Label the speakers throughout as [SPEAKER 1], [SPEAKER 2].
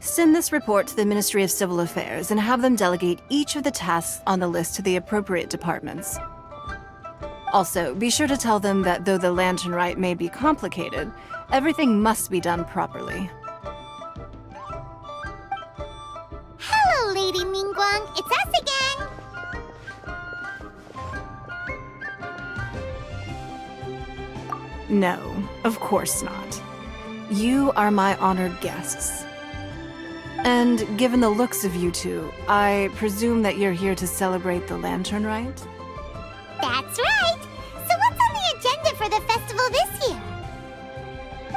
[SPEAKER 1] Send this report to the Ministry of Civil Affairs and have them delegate each of the tasks on the list to the appropriate departments. Also, be sure to tell them that though the Lantern Rite may be complicated, everything must be done properly.
[SPEAKER 2] Hello, Lady Ninguang. It's us again.
[SPEAKER 1] No, of course not. You are my honored guests. And given the looks of you two, I presume that you're here to celebrate the Lantern Rite?
[SPEAKER 2] That's right. So what's on the agenda for the festival this year?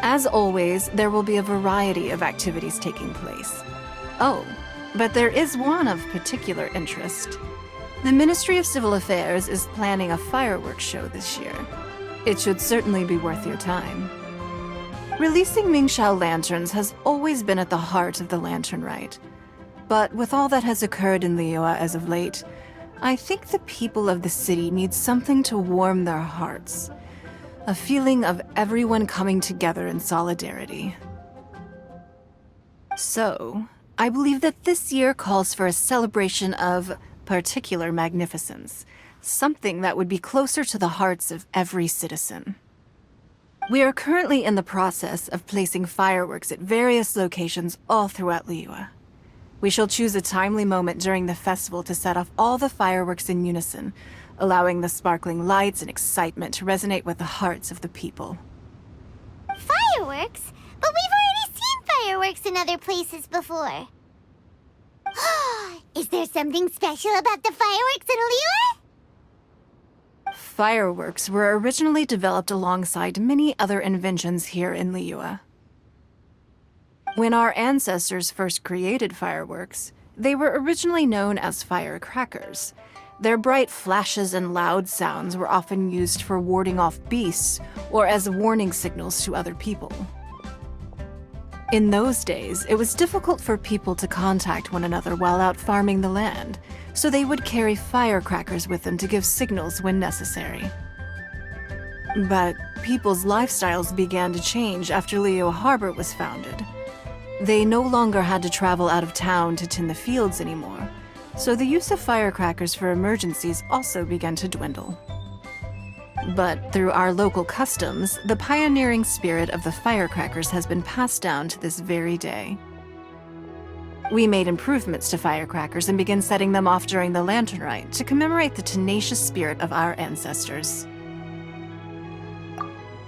[SPEAKER 1] As always, there will be a variety of activities taking place. Oh, but there is one of particular interest. The Ministry of Civil Affairs is planning a fireworks show this year. It should certainly be worth your time. Releasing Mingxiao lanterns has always been at the heart of the Lantern Rite. But with all that has occurred in Liyue as of late, I think the people of the city need something to warm their hearts. A feeling of everyone coming together in solidarity. So, I believe that this year calls for a celebration of particular magnificence. Something that would be closer to the hearts of every citizen. We are currently in the process of placing fireworks at various locations all throughout Liyue. We shall choose a timely moment during the festival to set off all the fireworks in unison, allowing the sparkling lights and excitement to resonate with the hearts of the people.
[SPEAKER 2] Fireworks? But we've already seen fireworks in other places before. Is there something special about the fireworks in Liyue?
[SPEAKER 1] Fireworks were originally developed alongside many other inventions here in Liyue. When our ancestors first created fireworks, they were originally known as firecrackers. Their bright flashes and loud sounds were often used for warding off beasts or as warning signals to other people. In those days, it was difficult for people to contact one another while out farming the land, so they would carry firecrackers with them to give signals when necessary. But people's lifestyles began to change after Liyue Harbor was founded. They no longer had to travel out of town to tend the fields anymore, so the use of firecrackers for emergencies also began to dwindle. But through our local customs, the pioneering spirit of the firecrackers has been passed down to this very day. We made improvements to firecrackers and began setting them off during the Lantern Rite to commemorate the tenacious spirit of our ancestors.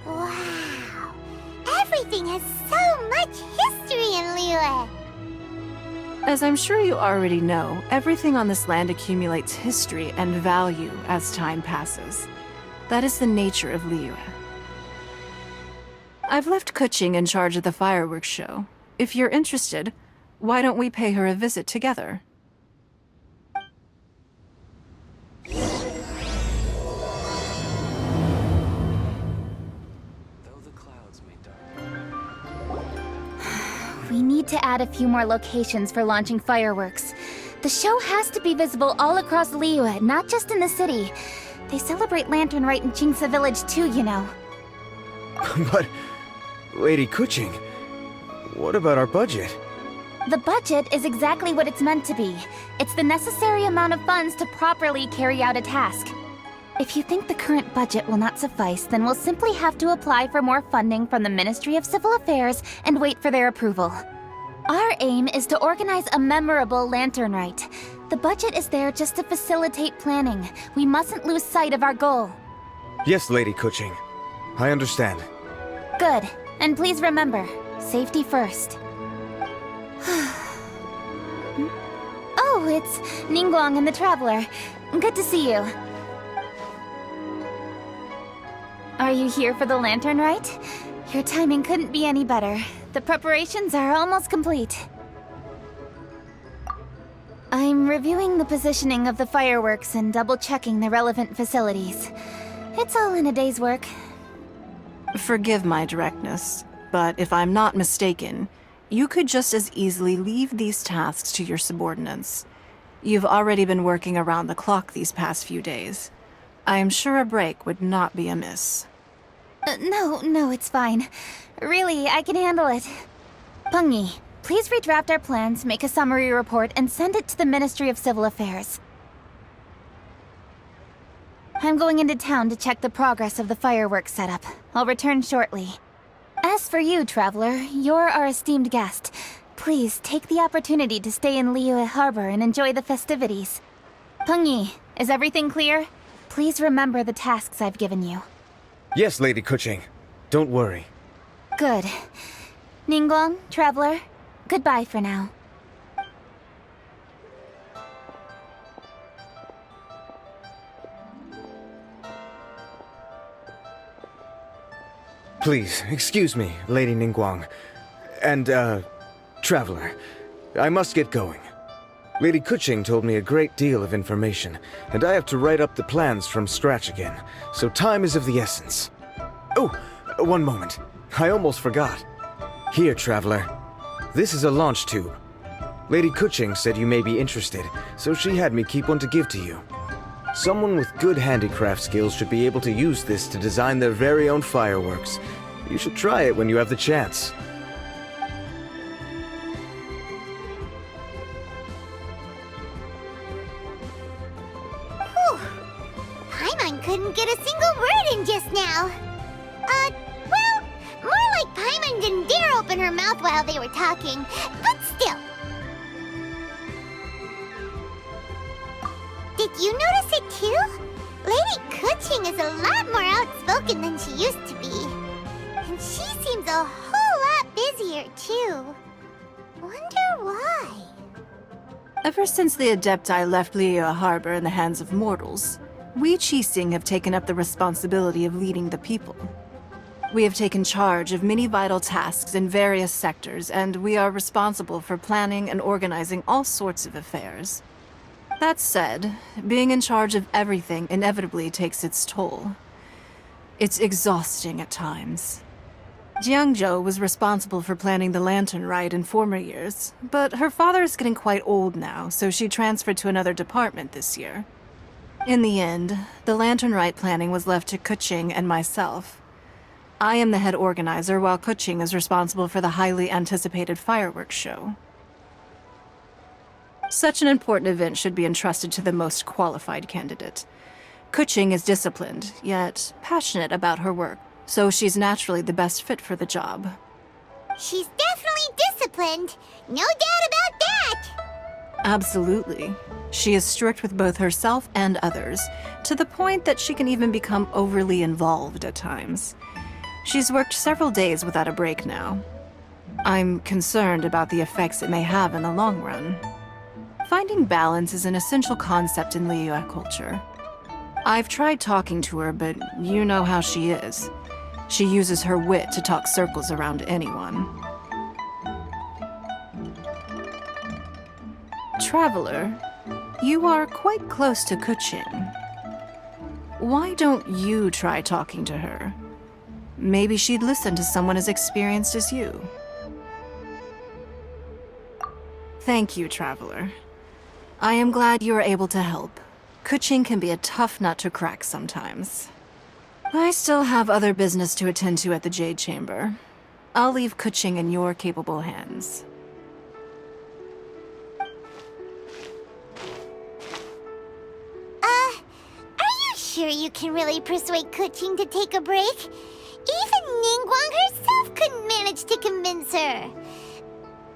[SPEAKER 2] Wow! Everything has so much history in Liyue!
[SPEAKER 1] As I'm sure you already know, everything on this land accumulates history and value as time passes. That is the nature of Liyue. I've left Keqing in charge of the fireworks show. If you're interested, why don't we pay her a visit together?
[SPEAKER 3] We need to add a few more locations for launching fireworks. The show has to be visible all across Liyue, not just in the city. They celebrate Lantern Rite in Jingsa Village too, you know.
[SPEAKER 4] But, Lady Keqing, what about our budget?
[SPEAKER 3] The budget is exactly what it's meant to be. It's the necessary amount of funds to properly carry out a task. If you think the current budget will not suffice, then we'll simply have to apply for more funding from the Ministry of Civil Affairs and wait for their approval. Our aim is to organize a memorable Lantern Rite. The budget is there just to facilitate planning. We mustn't lose sight of our goal.
[SPEAKER 4] Yes, Lady Keqing. I understand.
[SPEAKER 3] Good. And please remember, safety first. Oh, it's Ninguang and the Traveler. Good to see you. Are you here for the Lantern Rite? Your timing couldn't be any better. The preparations are almost complete. I'm reviewing the positioning of the fireworks and double-checking the relevant facilities. It's all in a day's work.
[SPEAKER 1] Forgive my directness, but if I'm not mistaken, you could just as easily leave these tasks to your subordinates. You've already been working around the clock these past few days. I am sure a break would not be amiss.
[SPEAKER 3] No, it's fine. Really, I can handle it. Pengyi, please redraft our plans, make a summary report, and send it to the Ministry of Civil Affairs. I'm going into town to check the progress of the fireworks setup. I'll return shortly. As for you, Traveler, you're our esteemed guest. Please take the opportunity to stay in Liyue Harbor and enjoy the festivities. Pengyi, is everything clear? Please remember the tasks I've given you.
[SPEAKER 4] Yes, Lady Keqing. Don't worry.
[SPEAKER 3] Good. Ninguang, Traveler, goodbye for now.
[SPEAKER 4] Please, excuse me, Lady Ninguang. And, Traveler. I must get going. Lady Keqing told me a great deal of information, and I have to write up the plans from scratch again, so time is of the essence. Oh, one moment. I almost forgot. Here, Traveler. This is a launch tube. Lady Keqing said you may be interested, so she had me keep one to give to you. Someone with good handicraft skills should be able to use this to design their very own fireworks. You should try it when you have the chance.
[SPEAKER 2] Whew. Paimon couldn't get a single word in just now. Well, more like Paimon didn't dare open her mouth while they were talking, but still. Did you notice it too? Lady Keqing is a lot more outspoken than she used to be. And she seems a whole lot busier too. Wonder why?
[SPEAKER 1] Ever since the Adepti left Liyue Harbor in the hands of mortals, we Keqing have taken up the responsibility of leading the people. We have taken charge of many vital tasks in various sectors, and we are responsible for planning and organizing all sorts of affairs. That said, being in charge of everything inevitably takes its toll. It's exhausting at times. Jiangzhou was responsible for planning the Lantern Rite in former years, but her father is getting quite old now, so she transferred to another department this year. In the end, the Lantern Rite planning was left to Keqing and myself. I am the head organizer, while Keqing is responsible for the highly anticipated fireworks show. Such an important event should be entrusted to the most qualified candidate. Keqing is disciplined, yet passionate about her work, so she's naturally the best fit for the job.
[SPEAKER 2] She's definitely disciplined. No doubt about that.
[SPEAKER 1] Absolutely. She is strict with both herself and others, to the point that she can even become overly involved at times. She's worked several days without a break now. I'm concerned about the effects it may have in the long run. Finding balance is an essential concept in Liyue culture. I've tried talking to her, but you know how she is. She uses her wit to talk circles around anyone. Traveler, you are quite close to Keqing. Why don't you try talking to her? Maybe she'd listen to someone as experienced as you. Thank you, Traveler. I am glad you are able to help. Keqing can be a tough nut to crack sometimes. I still have other business to attend to at the Jade Chamber. I'll leave Keqing in your capable hands.
[SPEAKER 2] Are you sure you can really persuade Keqing to take a break? Even Ninguang herself couldn't manage to convince her.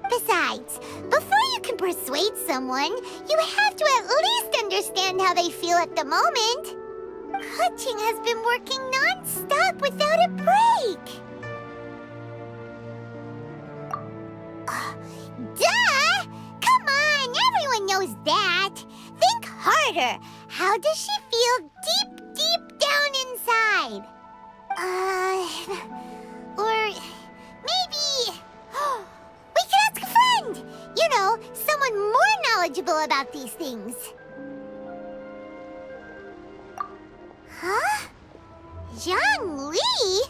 [SPEAKER 2] Besides, before you can persuade someone, you have to at least understand how they feel at the moment. Keqing has been working non-stop without a break. Duh! Come on, everyone knows that. Think harder. How does she feel deep down inside? Or maybe... we could ask a friend! You know, someone more knowledgeable about these things. Huh? Zhang Li?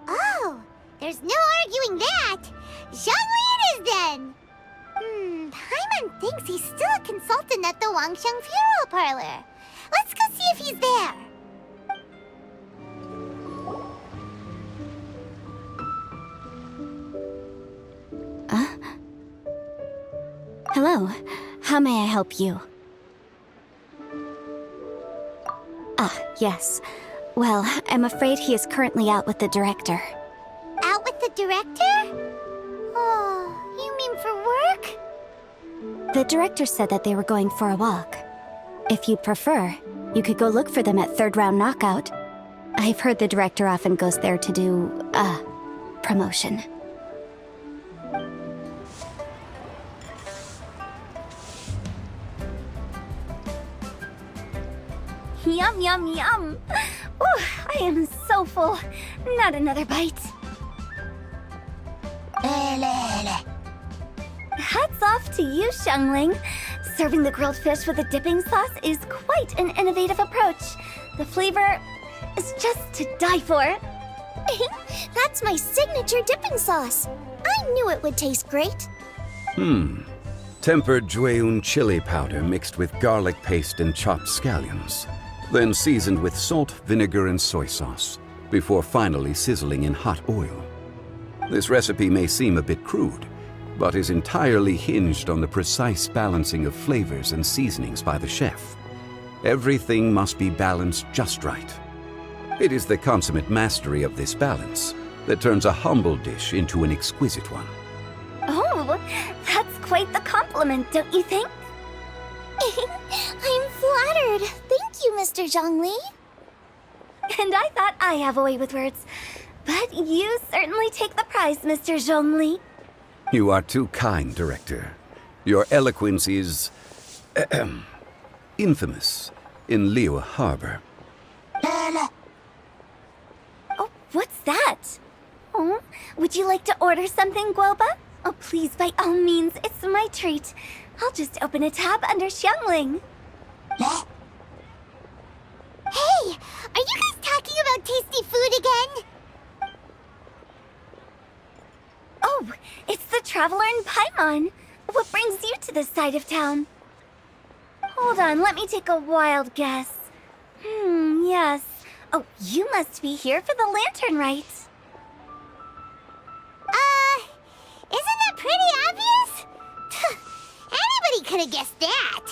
[SPEAKER 2] Oh, there's no arguing that. Zhang Li it is then. Paimon thinks he's still a consultant at the Wangxiang Funeral Parlor. Let's go see if he's there.
[SPEAKER 5] Hello. How may I help you? Ah, yes. Well, I'm afraid he is currently out with the director.
[SPEAKER 2] Out with the director? Oh, you mean for work?
[SPEAKER 5] The director said that they were going for a walk. If you'd prefer, you could go look for them at third round knockout. I've heard the director often goes there to do, promotion.
[SPEAKER 3] Yum, yum, yum! Ooh, I am so full. Not another bite. Hats off to you, Xiangling. Serving the grilled fish with a dipping sauce is quite an innovative approach. The flavor is just to die for.
[SPEAKER 2] That's my signature dipping sauce. I knew it would taste great.
[SPEAKER 6] Tempered Jueyun chili powder mixed with garlic paste and chopped scallions. Then seasoned with salt, vinegar, and soy sauce, before finally sizzling in hot oil. This recipe may seem a bit crude, but is entirely hinged on the precise balancing of flavors and seasonings by the chef. Everything must be balanced just right. It is the consummate mastery of this balance that turns a humble dish into an exquisite one.
[SPEAKER 3] Oh, that's quite the compliment, don't you think?
[SPEAKER 2] I'm flattered. Thank you, Mr. Zhongli.
[SPEAKER 3] And I thought I have a way with words. But you certainly take the prize, Mr. Zhongli.
[SPEAKER 6] You are too kind, Director. Your eloquence is infamous in Liyue Harbor.
[SPEAKER 3] Oh, what's that? Oh, would you like to order something, Guoba? Oh, please, by all means, it's my treat. I'll just open a tab under Xiangling.
[SPEAKER 2] Hey, are you guys talking about tasty food again?
[SPEAKER 3] Oh, it's the Traveler in Paimon. What brings you to this side of town? Hold on, let me take a wild guess. Yes. Oh, you must be here for the Lantern Rite.
[SPEAKER 2] Isn't that pretty obvious? Anybody could have guessed that.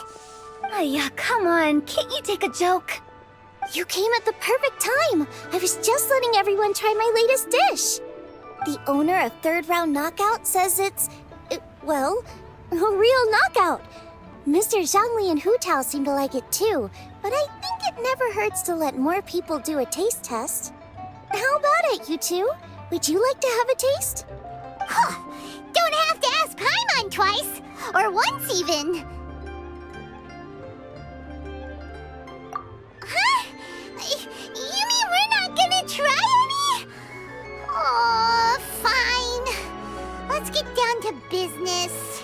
[SPEAKER 3] Yeah, come on, can't you take a joke?
[SPEAKER 2] You came at the perfect time. I was just letting everyone try my latest dish. The owner of Third Round Knockout says it's, well, a real knockout. Mr. Zhongli and Hu Tao seem to like it too, but I think it never hurts to let more people do a taste test. How about it, you two? Would you like to have a taste? Huh. Don't have to ask Paimon twice, or once even. Huh? You mean we're not gonna try any? Oh, fine. Let's get down to business.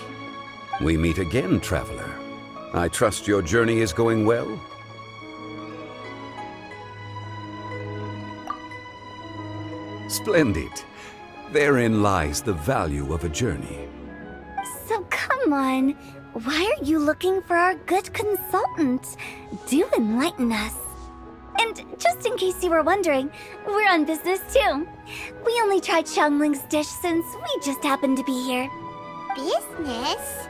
[SPEAKER 6] We meet again, Traveler. I trust your journey is going well? Splendid. Therein lies the value of a journey.
[SPEAKER 3] So come on, why are you looking for our good consultant? Do enlighten us. And just in case you were wondering, we're on business too. We only tried Xiangling's dish since we just happened to be here.
[SPEAKER 2] Business?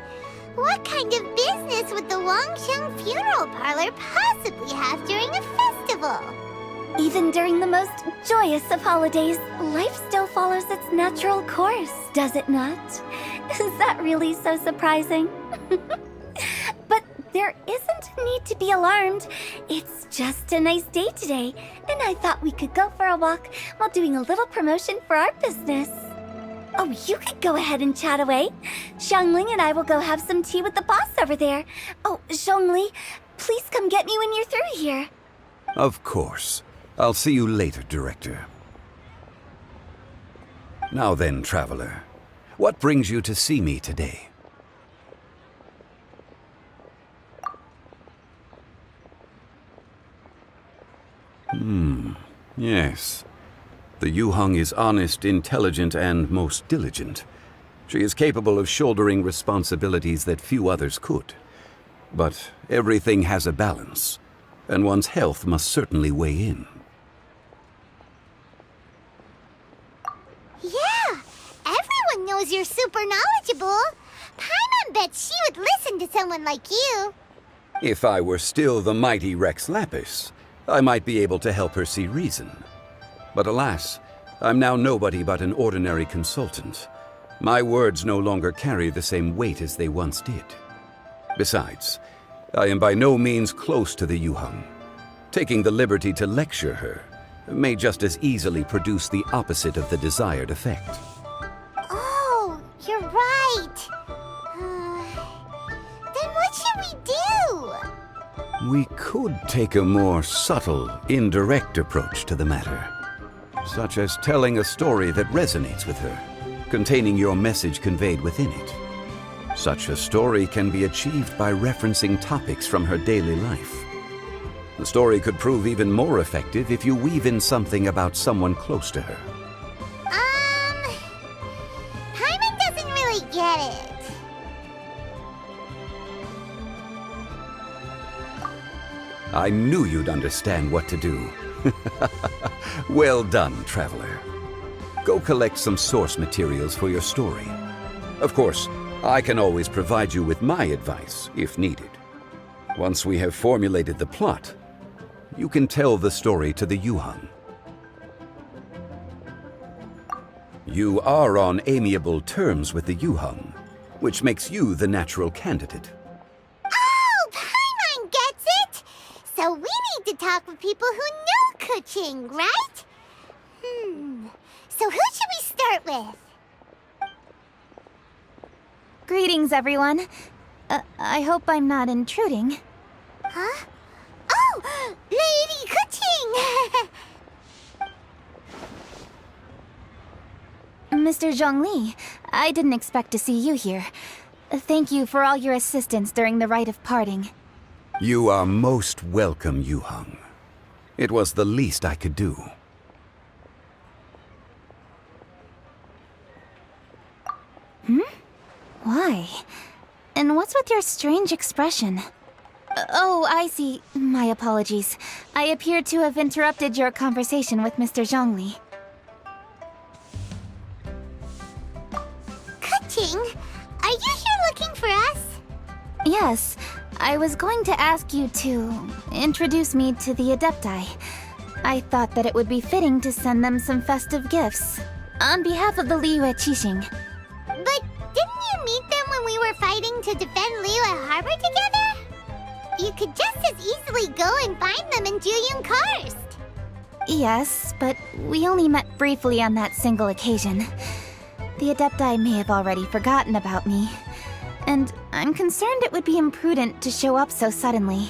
[SPEAKER 2] What kind of business would the Wangsheng Funeral Parlor possibly have during a festival?
[SPEAKER 3] Even during the most joyous of holidays, life still follows its natural course, does it not? Is that really so surprising? But there isn't a need to be alarmed. It's just a nice day today, and I thought we could go for a walk while doing a little promotion for our business. Oh, you could go ahead and chat away. Xiangling and I will go have some tea with the boss over there. Oh, Zhongli, please come get me when you're through here.
[SPEAKER 6] Of course. I'll see you later, Director. Now then, Traveler, what brings you to see me today? Yes. The Yuheng is honest, intelligent, and most diligent. She is capable of shouldering responsibilities that few others could. But everything has a balance, and one's health must certainly weigh in.
[SPEAKER 2] Yeah, everyone knows you're super knowledgeable. Paimon bet she would listen to someone like you.
[SPEAKER 6] If I were still the mighty Rex Lapis, I might be able to help her see reason. But alas, I'm now nobody but an ordinary consultant. My words no longer carry the same weight as they once did. Besides, I am by no means close to the Yuheng. Taking the liberty to lecture her may just as easily produce the opposite of the desired effect.
[SPEAKER 2] Oh, you're right. Then what should we do?
[SPEAKER 6] We could take a more subtle, indirect approach to the matter, such as telling a story that resonates with her, containing your message conveyed within it. Such a story can be achieved by referencing topics from her daily life. The story could prove even more effective if you weave in something about someone close to her.
[SPEAKER 2] Paimon doesn't really get it.
[SPEAKER 6] I knew you'd understand what to do. Well done, traveler. Go collect some source materials for your story. Of course, I can always provide you with my advice, if needed. Once we have formulated the plot, you can tell the story to the Yuheng. You are on amiable terms with the Yuheng, which makes you the natural candidate.
[SPEAKER 2] Oh, Paimon gets it! So we need to talk with people who know Keqing, right? So who should we start with?
[SPEAKER 3] Greetings, everyone. I hope I'm not intruding.
[SPEAKER 2] Huh? Oh! Lady Keqing!
[SPEAKER 3] Mr. Zhongli, I didn't expect to see you here. Thank you for all your assistance during the rite of parting.
[SPEAKER 6] You are most welcome, Yuheng. It was the least I could do.
[SPEAKER 3] Why? And what's with your strange expression? Oh, I see. My apologies. I appear to have interrupted your conversation with Mr. Zhongli.
[SPEAKER 2] Keqing, are you here looking for us?
[SPEAKER 3] Yes, I was going to ask you to introduce me to the Adepti. I thought that it would be fitting to send them some festive gifts. On behalf of the Liyue Keqing.
[SPEAKER 2] But didn't you meet them when we were fighting to defend Liyue Harbor together? You could just as easily go and find them in Juyun Karst.
[SPEAKER 3] Yes, but we only met briefly on that single occasion. The Adepti may have already forgotten about me. And I'm concerned it would be imprudent to show up so suddenly.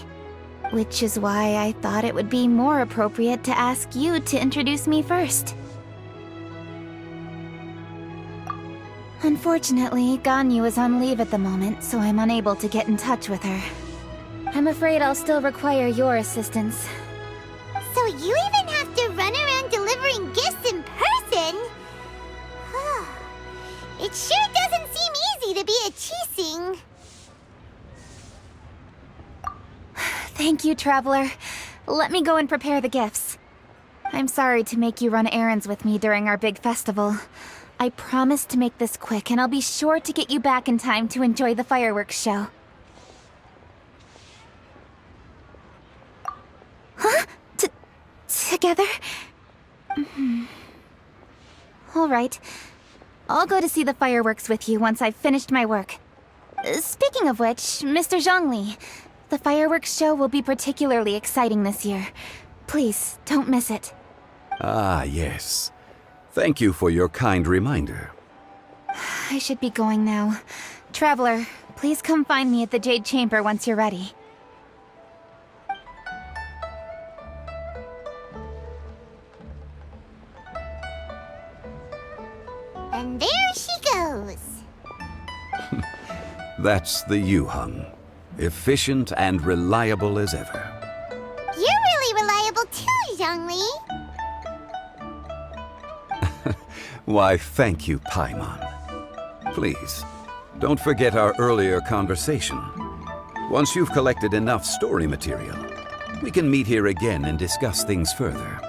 [SPEAKER 3] Which is why I thought it would be more appropriate to ask you to introduce me first. Unfortunately, Ganyu is on leave at the moment, so I'm unable to get in touch with her. I'm afraid I'll still require your assistance.
[SPEAKER 2] So you even have to run around delivering gifts in person? It sure doesn't seem easy to be a Keqing.
[SPEAKER 3] Thank you, Traveler. Let me go and prepare the gifts. I'm sorry to make you run errands with me during our big festival. I promise to make this quick, and I'll be sure to get you back in time to enjoy the fireworks show. Huh? Together? All right. I'll go to see the fireworks with you once I've finished my work. Speaking of which, Mr. Zhongli, the fireworks show will be particularly exciting this year. Please, don't miss it.
[SPEAKER 6] Ah, yes. Thank you for your kind reminder.
[SPEAKER 3] I should be going now. Traveler, please come find me at the Jade Chamber once you're ready.
[SPEAKER 2] And there she goes.
[SPEAKER 6] That's the Yuheng. Efficient and reliable as ever.
[SPEAKER 2] You're really reliable too, Zhongli.
[SPEAKER 6] Why, thank you, Paimon. Please, don't forget our earlier conversation. Once you've collected enough story material, we can meet here again and discuss things further.